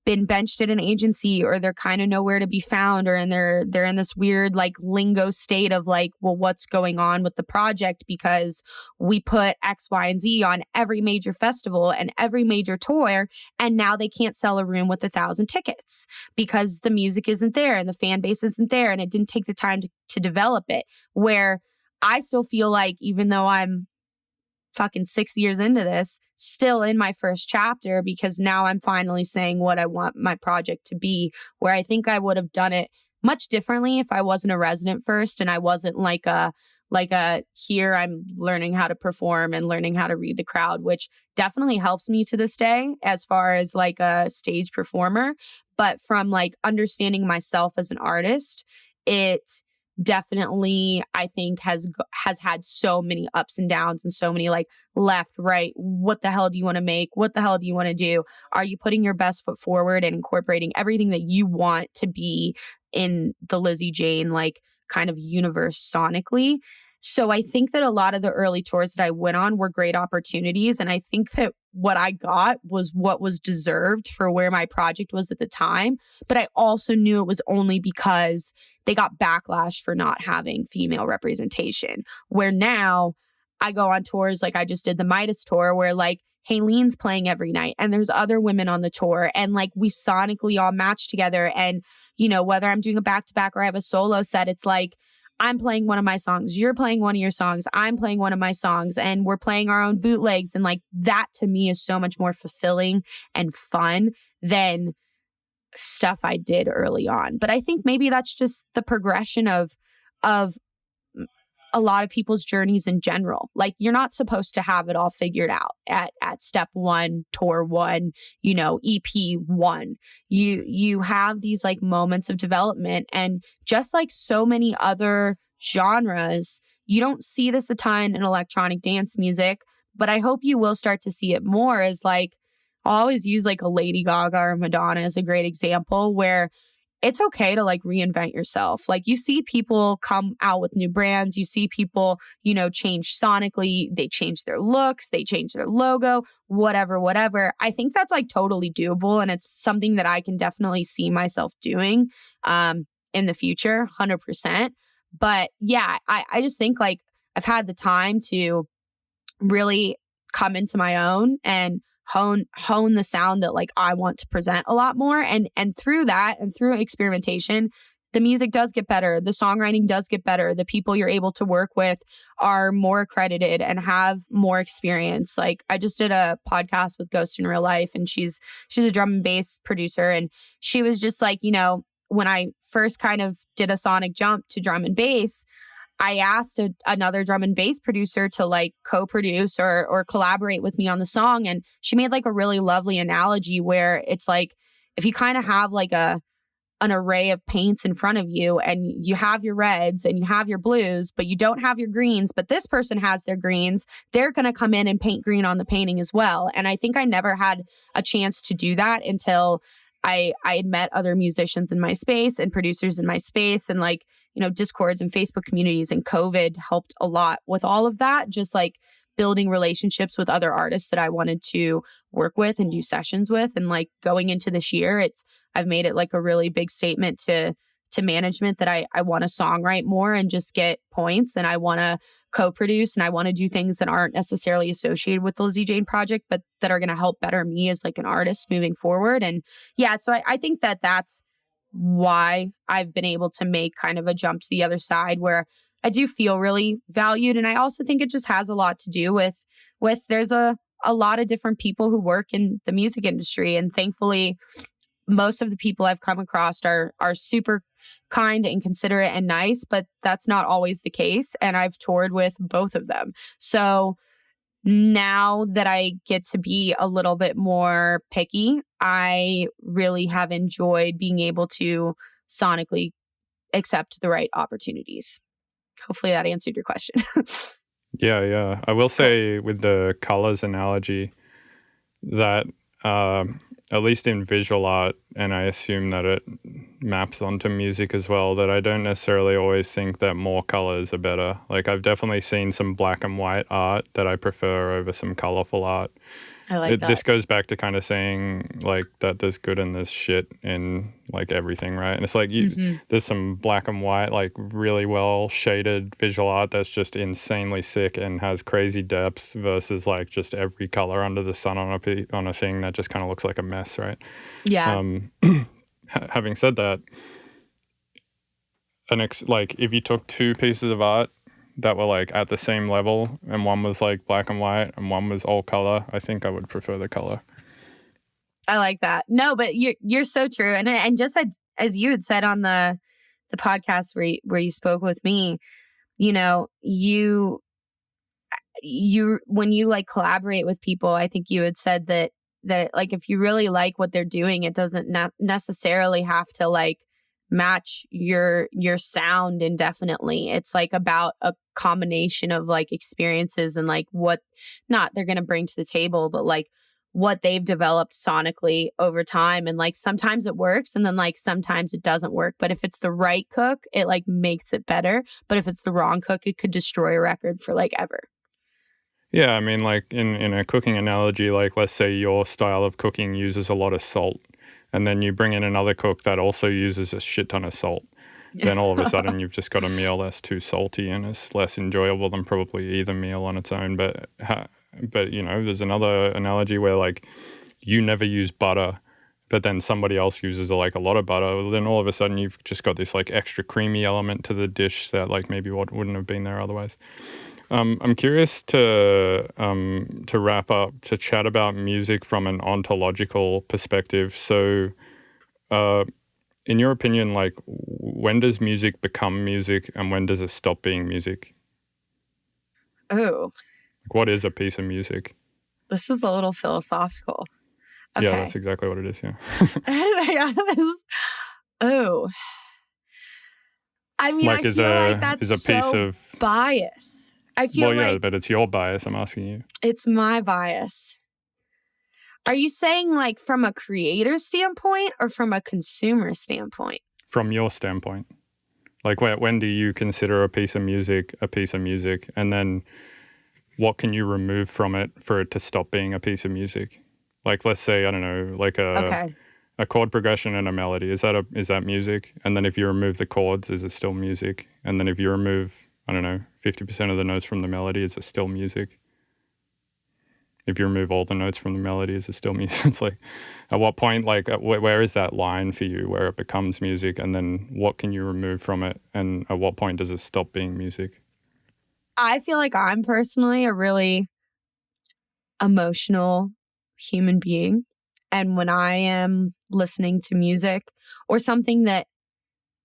B: been benched at an agency or they're kind of nowhere to be found, or they're in this weird like lingo state of like, well, what's going on with the project? Because we put X, Y, and Z on every major festival and every major tour. And now they can't sell a room with 1,000 tickets because the music isn't there and the fan base isn't there. And it didn't take the time to develop it. Where I still feel like, even though I'm fucking 6 years into this, still in my first chapter, because now I'm finally saying what I want my project to be, where I think I would have done it much differently if I wasn't a resident first and I wasn't like a here I'm learning how to perform and learning how to read the crowd, which definitely helps me to this day as far as like a stage performer. But from like understanding myself as an artist, it definitely, I think, has had so many ups and downs and so many like left, right. What the hell do you want to make? What the hell do you want to do? Are you putting your best foot forward and incorporating everything that you want to be in the Lizzy Jane like kind of universe sonically? So I think that a lot of the early tours that I went on were great opportunities. And I think that what I got was what was deserved for where my project was at the time. But I also knew it was only because they got backlash for not having female representation. Where now I go on tours, like I just did the Midas tour, where like Hayleen's playing every night and there's other women on the tour, and like we sonically all match together. And, whether I'm doing a back-to-back or I have a solo set, it's like, I'm playing one of my songs, you're playing one of your songs, I'm playing one of my songs, and we're playing our own bootlegs. And like that to me is so much more fulfilling and fun than stuff I did early on. But I think maybe that's just the progression of a lot of people's journeys in general. Like you're not supposed to have it all figured out at step one, tour one, EP one. You have these like moments of development, and just like so many other genres, you don't see this a ton in electronic dance music, but I hope you will start to see it more. As like, I'll always use like a Lady Gaga or Madonna as a great example, where it's okay to like reinvent yourself. Like you see people come out with new brands. You see people, change sonically. They change their looks. They change their logo, whatever. I think that's like totally doable. And it's something that I can definitely see myself doing in the future, 100%. But yeah, I just think like I've had the time to really come into my own and hone the sound that like I want to present a lot more. And through that and through experimentation, the music does get better. The songwriting does get better. The people you're able to work with are more accredited and have more experience. Like I just did a podcast with Ghost in Real Life, and she's a drum and bass producer. And she was just like, when I first kind of did a sonic jump to drum and bass, I asked another drum and bass producer to like co-produce or collaborate with me on the song. And she made like a really lovely analogy where it's like, if you kind of have like a an array of paints in front of you and you have your reds and you have your blues, but you don't have your greens, but this person has their greens, they're going to come in and paint green on the painting as well. And I think I never had a chance to do that until I had met other musicians in my space and producers in my space, and like, you know, Discords and Facebook communities, and COVID helped a lot with all of that. Just like building relationships with other artists that I wanted to work with and do sessions with. And like going into this year, I've made it like a really big statement to management that I want to songwrite more and just get points, and I want to co-produce, and I want to do things that aren't necessarily associated with the Lizzy Jane project, but that are going to help better me as like an artist moving forward. And yeah, so I think that that's why I've been able to make kind of a jump to the other side, where I do feel really valued. And I also think it just has a lot to do with there's a lot of different people who work in the music industry. And thankfully, most of the people I've come across are super kind and considerate and nice, but that's not always the case. And I've toured with both of them. So now that I get to be a little bit more picky, I really have enjoyed being able to sonically accept the right opportunities. Hopefully that answered your question.
A: Yeah. I will say with the colors analogy that at least in visual art, and I assume that it maps onto music as well, that I don't necessarily always think that more colors are better. Like I've definitely seen some black and white art that I prefer over some colorful art.
B: I like that.
A: This goes back to kind of saying like that there's good and there's shit in like everything, right? And it's like there's some black and white, like really well shaded visual art that's just insanely sick and has crazy depth, versus like just every color under the sun on a thing that just kind of looks like a mess, right?
B: Yeah.
A: Having said that, like if you took two pieces of art that were like at the same level, and one was like black and white and one was all color, I think I would prefer the color.
B: I like that. No, but you're so true. And just as you had said on the podcast where you spoke with me, you know, you when you like collaborate with people, I think you had said that like if you really like what they're doing, it doesn't necessarily have to like match your sound indefinitely. It's like about a combination of like experiences and like what not they're going to bring to the table, but like what they've developed sonically over time. And like sometimes it works, and then like sometimes it doesn't work. But if it's the right cook, it like makes it better. But if it's the wrong cook, it could destroy a record for like ever.
A: Yeah, I mean, like in a cooking analogy, like let's say your style of cooking uses a lot of salt, and then you bring in another cook that also uses a shit ton of salt. Then all of a sudden you've just got a meal that's too salty and it's less enjoyable than probably either meal on its own. But you know, there's another analogy where like you never use butter, but then somebody else uses like a lot of butter. Well, then all of a sudden you've just got this like extra creamy element to the dish that like maybe wouldn't have been there otherwise. I'm curious to wrap up, to chat about music from an ontological perspective. So, in your opinion, like when does music become music and when does it stop being music?
B: Oh.
A: Like, what is a piece of music?
B: This is a little philosophical. Okay.
A: Yeah, that's exactly what it is, yeah.
B: Oh. I mean,
A: like
B: I feel like that's
A: is a piece
B: so
A: of
B: bias. I feel like
A: but it's your bias, I'm asking you.
B: It's my bias. Are you saying like from a creator standpoint or from a consumer standpoint?
A: From your standpoint. Like when do you consider a piece of music? And then what can you remove from it for it to stop being a piece of music? Like let's say, I don't know, like a chord progression and a melody. Is that music? And then if you remove the chords, is it still music? And then if you remove, I don't know, 50% of the notes from the melody, is it still music? If you remove all the notes from the melody, is it still music? It's like, at what point, like, where is that line for you where it becomes music? And then what can you remove from it? And at what point does it stop being music?
B: I feel like I'm personally a really emotional human being. And when I am listening to music or something that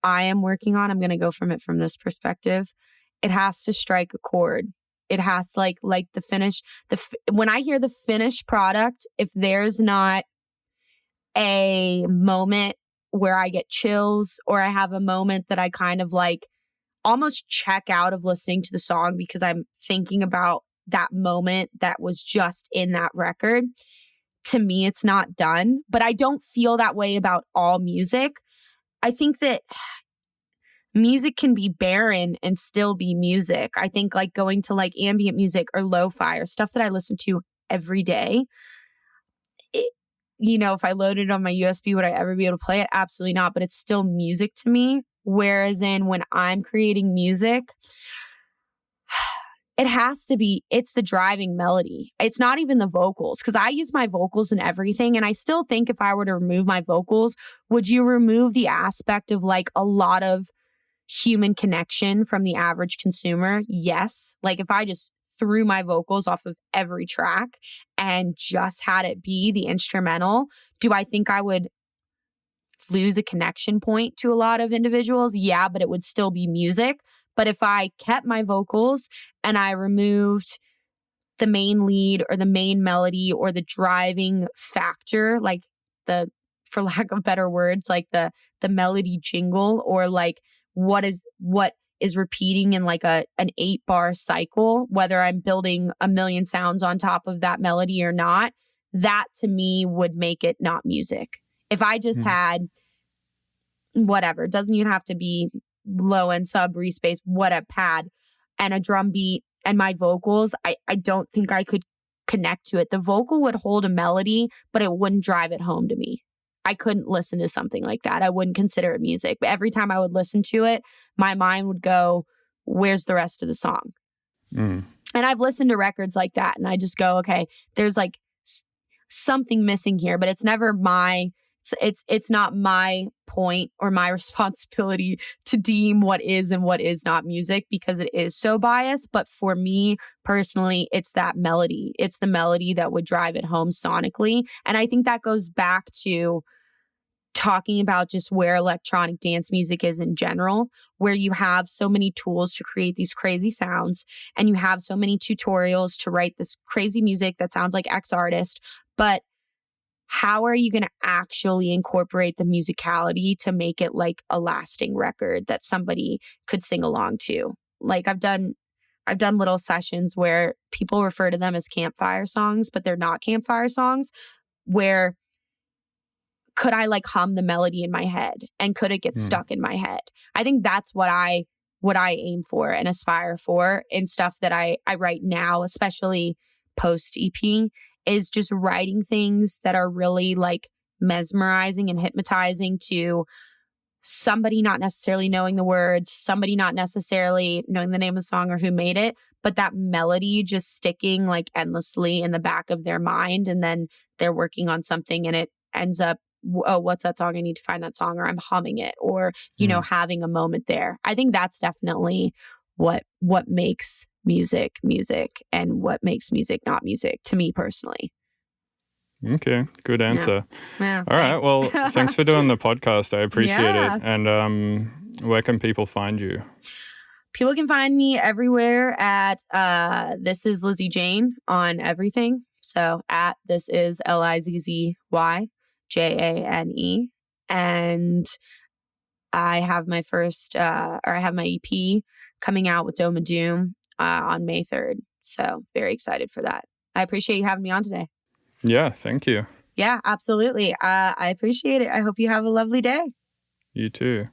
B: I am working on, I'm going to go from this perspective. It has to strike a chord. It has like the finish. When I hear the finished product, if there's not a moment where I get chills, or I have a moment that I kind of like almost check out of listening to the song because I'm thinking about that moment that was just in that record. To me, it's not done, but I don't feel that way about all music. I think that music can be barren and still be music. I think like going to like ambient music or lo-fi or stuff that I listen to every day, if I loaded it on my USB, would I ever be able to play it? Absolutely not, but it's still music to me. Whereas when I'm creating music, it's the driving melody. It's not even the vocals, because I use my vocals in everything. And I still think if I were to remove my vocals, would you remove the aspect of like a lot of human connection from the average consumer? Yes. Like if I just threw my vocals off of every track and just had it be the instrumental, do I think I would lose a connection point to a lot of individuals? Yeah, but it would still be music. But if I kept my vocals and I removed the main lead or the main melody or the driving factor, like for lack of better words, like the melody jingle, or like what is repeating in like an 8-bar cycle, whether I'm building a million sounds on top of that melody or not, that to me would make it not music. If I just had whatever, it doesn't even have to be low end sub respace, what a pad and a drum beat and my vocals, I don't think I could connect to it. The vocal would hold a melody, but it wouldn't drive it home to me. I couldn't listen to something like that. I wouldn't consider it music. But every time I would listen to it, my mind would go, where's the rest of the song? And I've listened to records like that and I just go, okay, there's like something missing here, but it's never it's not my point or my responsibility to deem what is and what is not music, because it is so biased. But for me personally, it's that melody. It's the melody that would drive it home sonically. And I think that goes back to talking about just where electronic dance music is in general, where you have so many tools to create these crazy sounds and you have so many tutorials to write this crazy music that sounds like X artist. But how are you going to actually incorporate the musicality to make it like a lasting record that somebody could sing along to? Like I've done little sessions where people refer to them as campfire songs, but they're not campfire songs, where could I like hum the melody in my head and could it get stuck in my head? I think that's what I aim for and aspire for in stuff that I write now, especially post EP, is just writing things that are really like mesmerizing and hypnotizing to somebody not necessarily knowing the words, somebody not necessarily knowing the name of the song or who made it, but that melody just sticking like endlessly in the back of their mind. And then they're working on something and it ends up, oh, what's that song? I need to find that song, or I'm humming it, or, having a moment there. I think that's definitely what makes music and what makes music not music to me personally.
A: Okay, good answer.
B: Yeah,
A: all right, well, thanks for doing the podcast. I appreciate
B: it.
A: And where can people find you?
B: People can find me everywhere at This Is Lizzy Jane on everything. So at This Is LIZZY JANE. And I have my I have my EP coming out with Dome of Doom on May 3rd. So very excited for that. I appreciate you having me on today.
A: Yeah, thank you.
B: Yeah, absolutely. I appreciate it. I hope you have a lovely day.
A: You too.